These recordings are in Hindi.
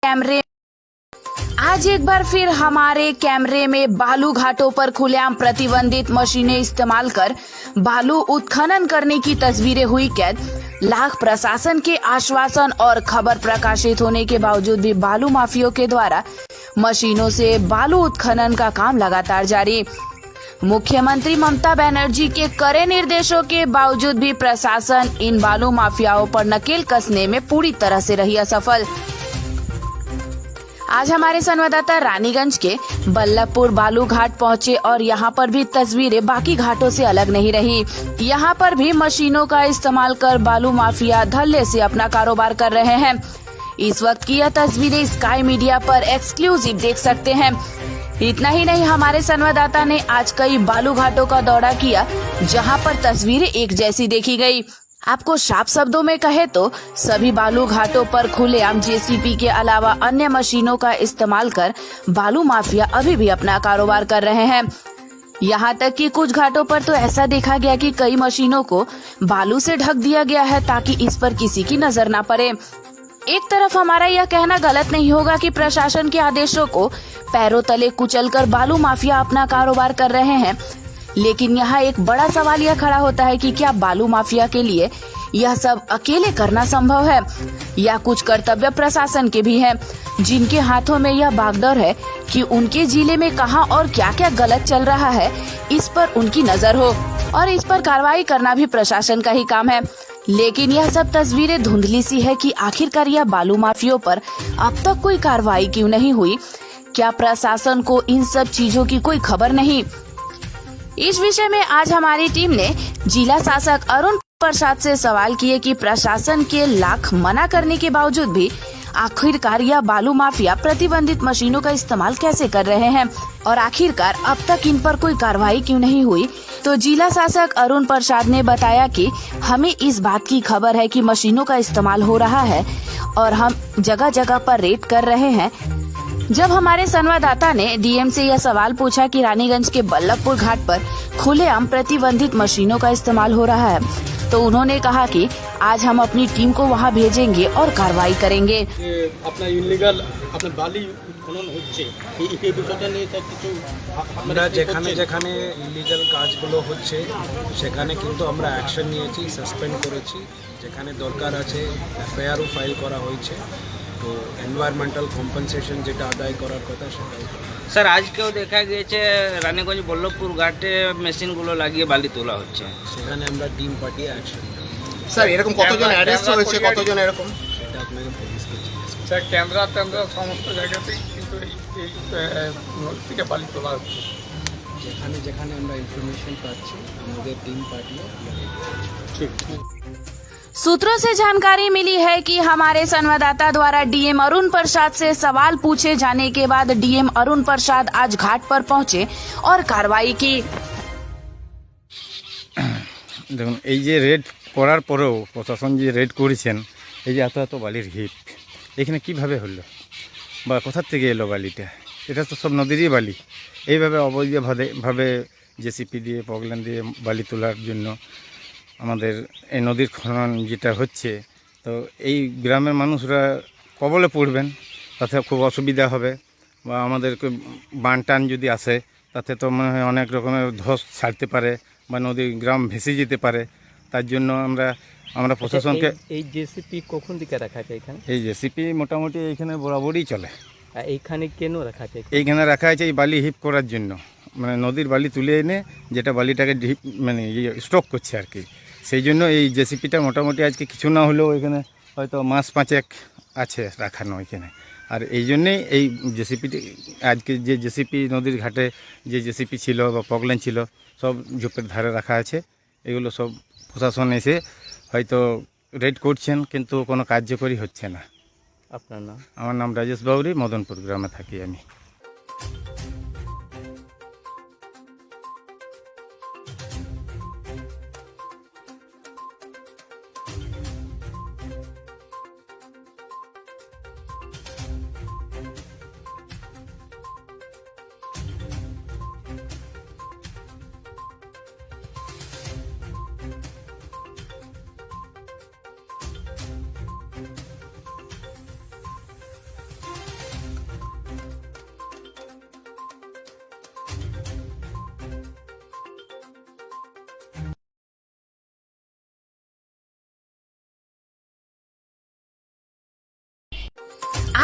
कैमरे आज एक बार फिर हमारे कैमरे में बालू घाटों पर खुलेआम प्रतिबंधित मशीनें इस्तेमाल कर बालू उत्खनन करने की तस्वीरें हुई कैद। लाख प्रशासन के आश्वासन और खबर प्रकाशित होने के बावजूद भी बालू माफियों के द्वारा मशीनों से बालू उत्खनन का काम लगातार जारी। मुख्यमंत्री ममता बनर्जी के कड़े निर्देशों के बावजूद भी प्रशासन इन बालू माफियाओं पर नकेल कसने में पूरी तरह से रही असफल। आज हमारे संवाददाता रानीगंज के बल्लभपुर बालू घाट पहुंचे और यहां पर भी तस्वीरें बाकी घाटों से अलग नहीं रही। यहां पर भी मशीनों का इस्तेमाल कर बालू माफिया धल्ले से अपना कारोबार कर रहे हैं। इस वक्त की यह तस्वीरें स्काई मीडिया पर एक्सक्लूसिव देख सकते हैं। इतना ही नहीं, हमारे संवाददाता ने आज कई बालू घाटों का दौरा किया जहां पर तस्वीरें एक जैसी देखी गई। आपको साफ शब्दों में कहे तो सभी बालू घाटों पर खुलेआम जेसीबी के अलावा अन्य मशीनों का इस्तेमाल कर बालू माफिया अभी भी अपना कारोबार कर रहे हैं। यहाँ तक कि कुछ घाटों पर तो ऐसा देखा गया कि कई मशीनों को बालू से ढक दिया गया है ताकि इस पर किसी की नजर न पड़े। एक तरफ हमारा यह कहना गलत नहीं होगा कि प्रशासन के आदेशों को पैरों तले कुचलकर बालू माफिया अपना कारोबार कर रहे हैं, लेकिन यहाँ एक बड़ा सवाल यह खड़ा होता है कि क्या बालू माफिया के लिए यह सब अकेले करना संभव है या कुछ कर्तव्य प्रशासन के भी हैं, जिनके हाथों में यह बागडोर है कि उनके जिले में कहां और क्या क्या गलत चल रहा है इस पर उनकी नजर हो और इस पर कार्रवाई करना भी प्रशासन का ही काम है। लेकिन यह सब तस्वीरें धुंधली सी है कि आखिरकार यह बालू माफियों पर अब तक कोई कार्रवाई क्यों नहीं हुई? क्या प्रशासन को इन सब चीजों की कोई खबर नहीं? इस विषय में आज हमारी टीम ने जिला शासक अरुण प्रसाद से सवाल किए कि प्रशासन के लाख मना करने के बावजूद भी आखिरकार यह बालू माफिया प्रतिबंधित मशीनों का इस्तेमाल कैसे कर रहे हैं और आखिरकार अब तक इन पर कोई कार्रवाई क्यों नहीं हुई। तो जिला शासक अरुण प्रसाद ने बताया कि हमें इस बात की खबर है कि मशीनों का इस्तेमाल हो रहा है और हम जगह जगह पर रेड कर रहे हैं। जब हमारे संवाददाता ने डीएम से यह सवाल पूछा कि रानीगंज के बल्लभपुर घाट पर खुलेआम प्रतिबंधित मशीनों का इस्तेमाल हो रहा है, तो उन्होंने कहा कि आज हम अपनी टीम को वहां भेजेंगे और कार्रवाई करेंगे। अपना इलीगल अपना बाली খনন হচ্ছে এই বিষয়টা নিয়ে স্যার কিছু আমরা যেখানে যেখানে ইলিগাল কাজগুলো হচ্ছে সেখানে কিন্তু আমরা অ্যাকশন নিয়েছি, সাসপেন্ড করেছি, যেখানে দরকার আছে এফআইআরও ফাইল করা হয়েছে। তো এনভায়রনমেন্টাল কম্পেনসেশন যেটা আদায় করার কথা সেটাই। স্যার আজকেও দেখা গিয়েছে রানীগঞ্জ বল্লভপুর ঘাটে মেশিনগুলো লাগিয়ে বালি তোলা হচ্ছে, সেখানে আমরা টিম পাঠিয়ে অ্যাকশন নেব। স্যার এরকম কতজন অ্যারেস্ট হয়েছে, কতজন এরকম? সেটা আপনাকে পুলিশকে জিজ্ঞেস করতে হবে। স্যার ক্যামেরা সমস্ত জায়গাতেই কিন্তু এই নদী থেকে বালি তোলা হচ্ছে। যেখানে যেখানে আমরা ইনফরমেশন পাচ্ছি আমাদের টিম পাঠিয়ে ঠিক। सूत्रों से जानकारी मिली है कि हमारे संवाददाता द्वारा डीएम अरुण प्रसाद से सवाल पूछे जाने के बाद डीएम अरुण प्रसाद आज घाट पर पहुंचे और कार्रवाई की। দেখুন, এই যে রেড করার পরেও প্রশাসন যে রেড করেছেন, এই যে এত এত বালির হিপ এখানে কিভাবে হলো বা কোথার থেকে এলো বালিটা? এটা তো সব নদীরই বালি। এইভাবে অবৈধভাবে জেসিপি দিয়ে পগলান দিয়ে বালি তোলার জন্য আমাদের এই নদীর খনন যেটা হচ্ছে, তো এই গ্রামের মানুষরা কবলে পড়বেন, তাতে খুব অসুবিধা হবে বা আমাদেরকে বান টান যদি আসে তাতে তো মনে হয় অনেক রকমের ধস ছাড়তে পারে বা নদী গ্রাম ভেসে যেতে পারে। তার জন্য আমরা প্রশাসনকে এই জেসিপি কখন দিকে রাখা আছে এখানে? এই জেসিপি মোটামুটি এইখানে বরাবরই চলে। এইখানে কেন রাখা আছে? এইখানে রাখা আছে এই বালি হিপ করার জন্য, মানে নদীর বালি তুলে এনে যেটা বালিটাকে হিপ মানে স্টক করছে আর কি। সেই জন্য এই জেসিপিটা মোটামুটি আজকে কিছু না হলেও এখানে হয়তো মাস 5 আছে রাখানো এখানে। আর এই জন্যেই এই জেসিপিটি আজকে যে জেসিপি নদীর ঘাটে যে জেসিপি ছিল বা পগলান ছিল সব ঝোপের ধারে রাখা আছে। এগুলো সব প্রশাসন এসে হয়তো রেড করছেন কিন্তু কোনো কার্যকরী হচ্ছে না। আপনার নাম? আমার নাম রাজেশ বাউরি, মদনপুর গ্রামে থাকি আমি।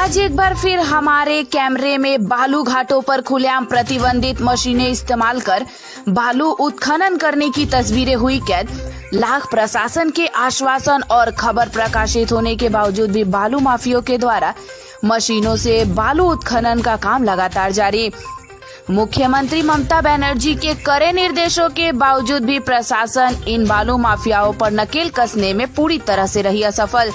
आज एक बार फिर हमारे कैमरे में बालू घाटों पर खुलेआम प्रतिबंधित मशीनें इस्तेमाल कर बालू उत्खनन करने की तस्वीरें हुई कैद। लाख प्रशासन के आश्वासन और खबर प्रकाशित होने के बावजूद भी बालू माफियों के द्वारा मशीनों से बालू उत्खनन का काम लगातार जारी। मुख्यमंत्री ममता बनर्जी के कड़े निर्देशों के बावजूद भी प्रशासन इन बालू माफियाओं पर नकेल कसने में पूरी तरह से रही असफल।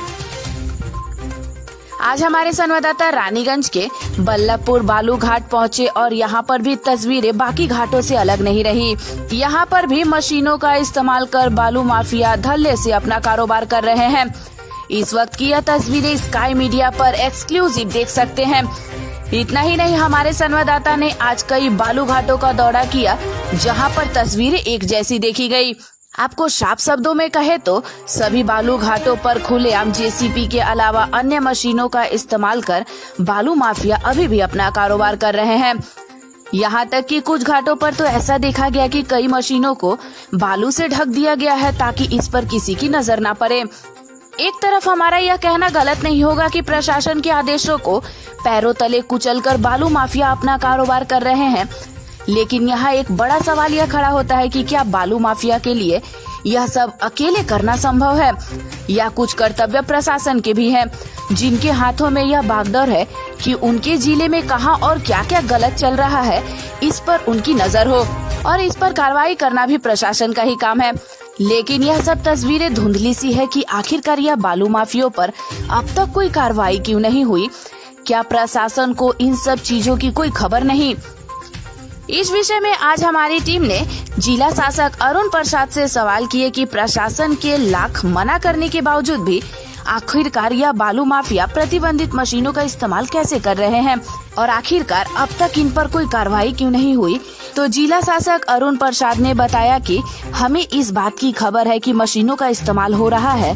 आज हमारे संवाददाता रानीगंज के बल्लभपुर बालू घाट पहुंचे और यहां पर भी तस्वीरें बाकी घाटों से अलग नहीं रही। यहां पर भी मशीनों का इस्तेमाल कर बालू माफिया धल्ले से अपना कारोबार कर रहे हैं। इस वक्त की यह तस्वीरें स्काई मीडिया पर एक्सक्लूसिव देख सकते हैं। इतना ही नहीं, हमारे संवाददाता ने आज कई बालू घाटों का दौरा किया जहां पर तस्वीरें एक जैसी देखी गई। आपको साफ शब्दों में कहे तो सभी बालू घाटों पर खुलेआम जेसीबी के अलावा अन्य मशीनों का इस्तेमाल कर बालू माफिया अभी भी अपना कारोबार कर रहे हैं। यहाँ तक कि कुछ घाटों पर तो ऐसा देखा गया कि कई मशीनों को बालू से ढक दिया गया है ताकि इस पर किसी की नजर न पड़े। एक तरफ हमारा यह कहना गलत नहीं होगा कि प्रशासन के आदेशों को पैरों तले कुचलकर बालू माफिया अपना कारोबार कर रहे हैं, लेकिन यहाँ एक बड़ा सवाल यह खड़ा होता है कि क्या बालू माफिया के लिए यह सब अकेले करना संभव है या कुछ कर्तव्य प्रशासन के भी हैं, जिनके हाथों में यह बागडोर है कि उनके जिले में कहां और क्या क्या गलत चल रहा है इस पर उनकी नजर हो और इस पर कार्रवाई करना भी प्रशासन का ही काम है। लेकिन यह सब तस्वीरें धुंधली सी है कि आखिरकार यह बालू माफियों पर अब तक कोई कार्रवाई क्यों नहीं हुई? क्या प्रशासन को इन सब चीजों की कोई खबर नहीं? इस विषय में आज हमारी टीम ने जिला शासक अरुण प्रसाद से सवाल किए कि प्रशासन के लाख मना करने के बावजूद भी आखिरकार यह बालू माफिया प्रतिबंधित मशीनों का इस्तेमाल कैसे कर रहे हैं और आखिरकार अब तक इन पर कोई कार्रवाई क्यों नहीं हुई। तो जिला शासक अरुण प्रसाद ने बताया कि हमें इस बात की खबर है कि मशीनों का इस्तेमाल हो रहा है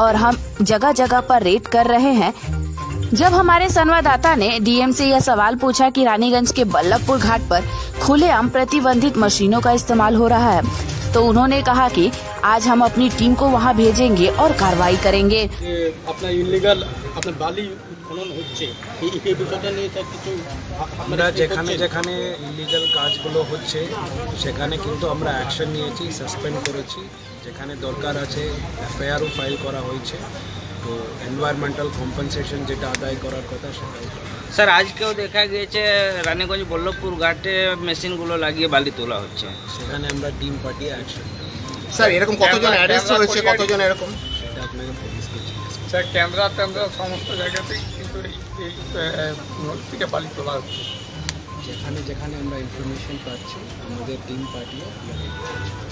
और हम जगह जगह पर रेड कर रहे हैं। जब हमारे संवाददाता ने डीएम से यह सवाल पूछा कि रानीगंज के बल्लभपुर घाट पर खुलेआम प्रतिबंधित मशीनों का इस्तेमाल हो रहा है, तो उन्होंने कहा कि आज हम अपनी टीम को वहां भेजेंगे और कार्रवाई करेंगे। আপনার ইলিগাল আপনার বালি খনন হচ্ছে এই বিষয়টা নিয়ে তার কিছু আমরা যেখানে যেখানে ইলিগাল কাজগুলো হচ্ছে সেখানে কিন্তু আমরা অ্যাকশন নিয়েছি, সাসপেন্ড করেছি, যেখানে দরকার আছে এফআইআরও ফাইল করা হয়েছে। তো এনভায়রনমেন্টাল কম্পেনসেশন যেটা আদায় করার কথা সেটাই। স্যার আজকেও দেখা গিয়েছে রানীগঞ্জ বল্লভপুর ঘাটে মেশিনগুলো লাগিয়ে বালি তোলা হচ্ছে। সেখানে আমরা টিম পাঠিয়ে অ্যাকশন স্যার এরকম কতজন অ্যারেস্ট হয়েছে, কতজন এরকম? সেটা আপনাকে পুলিশকে জিজ্ঞেস স্যার ক্যামেরা সমস্ত জায়গাতেই কিন্তু এই নদী থেকে বালি তোলা হচ্ছে। যেখানে যেখানে আমরা ইনফরমেশন পাচ্ছি আমাদের টিম পাঠিয়ে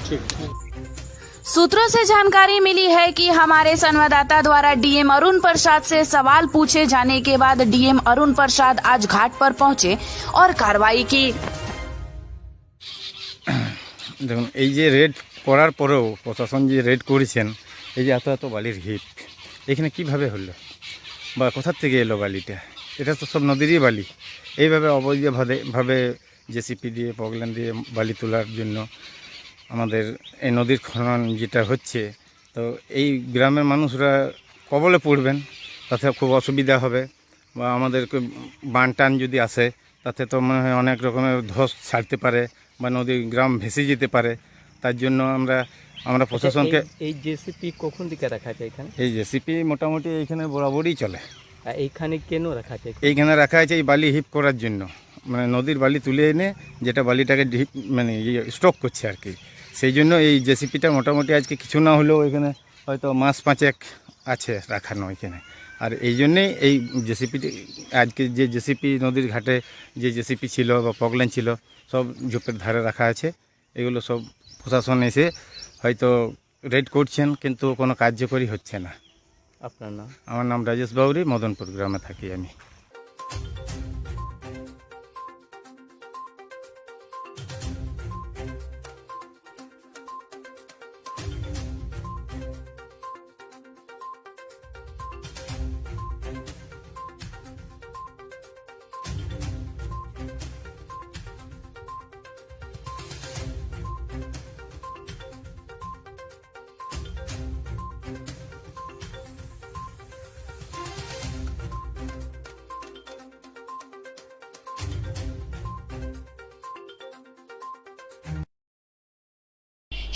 ঠিক। सूत्रों से जानकारी मिली है कि हमारे संवाददाता द्वारा डीएम अरुण प्रसाद से सवाल पूछे जाने के बाद डीएम अरुण प्रसाद आज घाट पर पहुंचे और कार्रवाई की। দেখুন এই যে রেড করার পরেও প্রশাসন যে রেড করেছেন, এই যে এত এত বালির হিপ এখানে কিভাবে হলো বা কোথার থেকে এলো বালিটা? এটা তো সব নদীরই বালি। এইভাবে অবৈধভাবে জেসিপি দিয়ে পগলান দিয়ে বালি তোলার জন্য আমাদের এই নদীর খনন যেটা হচ্ছে, তো এই গ্রামের মানুষরা কবলে পড়বেন, তাতে খুব অসুবিধা হবে। বা আমাদেরকে বান টান যদি আসে তাতে তো মনে হয় অনেক রকমের ধস ছাড়তে পারে বা নদীর গ্রাম ভেসে যেতে পারে। তার জন্য আমরা প্রশাসনকে এই জেসিপি কখন দিকে রাখা আছে এখানে? এই জেসিপি মোটামুটি এইখানে বরাবরই চলে। আর এইখানে কেন রাখা আছে? এইখানে রাখা আছে এই বালি হিপ করার জন্য, মানে নদীর বালি তুলে এনে যেটা বালিটাকে ডিপ মানে স্টক করছে আর কি। সেই জন্য এই জেসিপিটা মোটামুটি আজকে কিছু না হলেও এখানে হয়তো মাস 5 আছে রাখানো এখানে। আর এই জন্যেই এই জেসিপিটি আজকে যে জেসিপি নদীর ঘাটে যে জেসিপি ছিল বা পগলান ছিল সব ঝোপের ধারে রাখা আছে। এগুলো সব প্রশাসন এসে হয়তো রেড করছেন, কিন্তু কোনো কার্যকরী হচ্ছে না। আপনার নাম? আমার নাম রাজেশ বাউরি, মদনপুর গ্রামে থাকি আমি।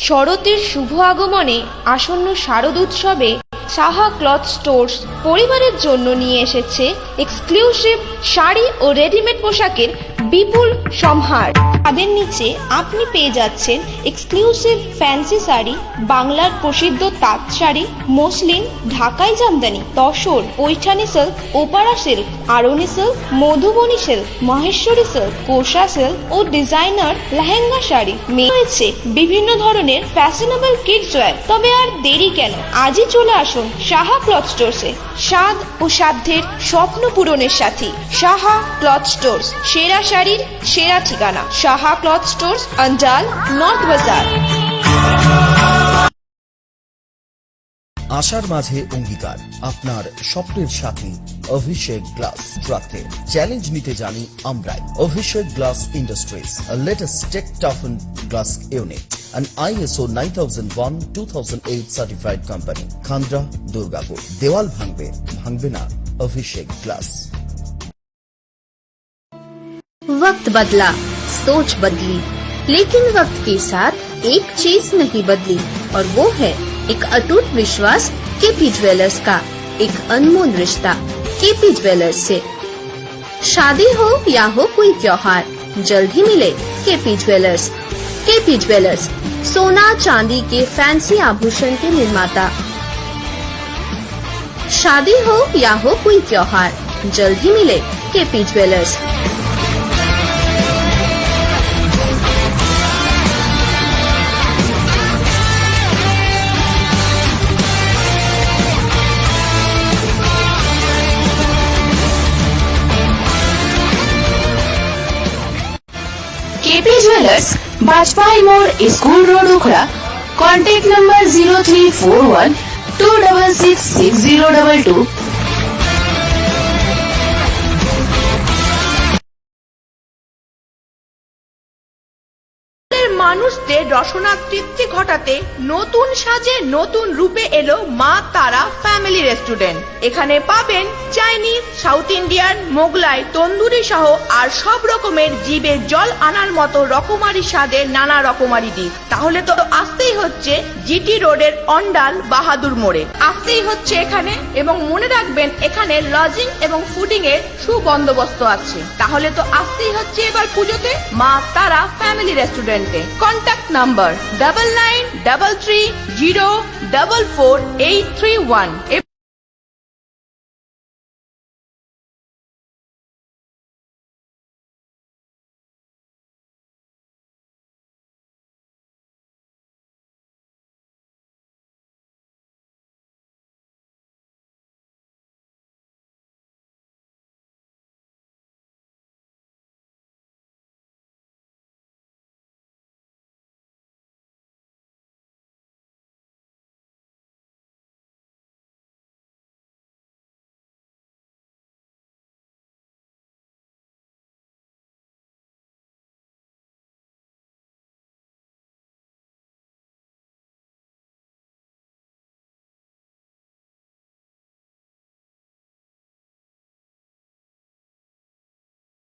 শরতের শুভ আগমনে আসন্ন শারদ উৎসবে সাহা ক্লথ স্টোর্স পরিবারের জন্য নিয়ে এসেছে এক্সক্লুসিভ শাড়ি ও রেডিমেড পোশাকের বিপুল সম্ভার। তাদের নিচে আপনি পেয়ে যাচ্ছেন এক্সক্লুসিভ ফ্যান্সি শাড়ি, বাংলার প্রসিদ্ধ তাঁত শাড়ি, মসলিন, ঢাকাই জামদানি, তসর, পৈঠানি সিল্ক, ওপারা silk, Arani silk, Madhubani silk, Maheshwari silk, kosa silk ও ডিজাইনার লেহেঙ্গা শাড়ি। রয়েছে বিভিন্ন ধরনের ফ্যাশনেবল কিডস ওয়্যার। তবে আর দেরি কেন, আজই চলে আসুন সাহা ক্লথ স্টোরসে। স্বাদ ও সাধ্যের স্বপ্ন পূরণের সাথী সাহা ক্লথ স্টোরস, সেরা শাড়ির সেরা ঠিকানা। সাহা ক্লথ স্টোরস, অঞ্জাল, নর্থ বাজার। আশার মাঝে অঙ্গীকার, আপনার স্বপ্নের সাথী অভিষেক গ্লাস ট্রাকে চ্যালেঞ্জ নিতে জানি আমরাই। Abhishek glass industries, latest tech টাফেন glass unit, an ISO 9001-2008 certified company, Khandra, Durgapur. দেওয়াল ভাঙবে না অভিষেক গ্লাস। वक्त बदला, सोच बदली, लेकिन वक्त के साथ एक चीज नहीं बदली और वो है एक अटूट विश्वास केपी ज्वेलर्स का, एक अनमोल रिश्ता केपी ज्वेलर्स से। शादी हो या हो कोई त्योहार, जल्द ही मिले केपी ज्वेलर्स। केपी ज्वेलर्स, सोना चांदी के फैंसी आभूषण के निर्माता। शादी हो या हो कोई त्योहार, जल्द ही मिले KP jewellers. KP jewellers, Bajpai मोड़, school road, Ukhra. Contact number 0341-2666022। মানুষদের রসনা তৃপ্তি ঘটাতে নতুন সাজে নতুন রূপে এলো মা তারা ফ্যামিলি রেস্টুরেন্ট। এখানে পাবেন Chinese, south Indian, Mughlai, tandoori সহ আর সব রকমের জিভে জল আনার মতো রকমারি স্বাদের নানা রকমারি ডিশ। তাহলে তো আসতেই হচ্ছে জিটি রোডের অন্ডাল বাহাদুর মোড়ে, আসতেই হচ্ছে এখানে। এবং মনে রাখবেন এখানে লজিং এবং ফুডিং এর সুবন্দোবস্ত আছে। তাহলে তো আসতেই হচ্ছে এবার পুজোতে মা তারা ফ্যামিলি রেস্টুরেন্টে। Contact number 9933044831।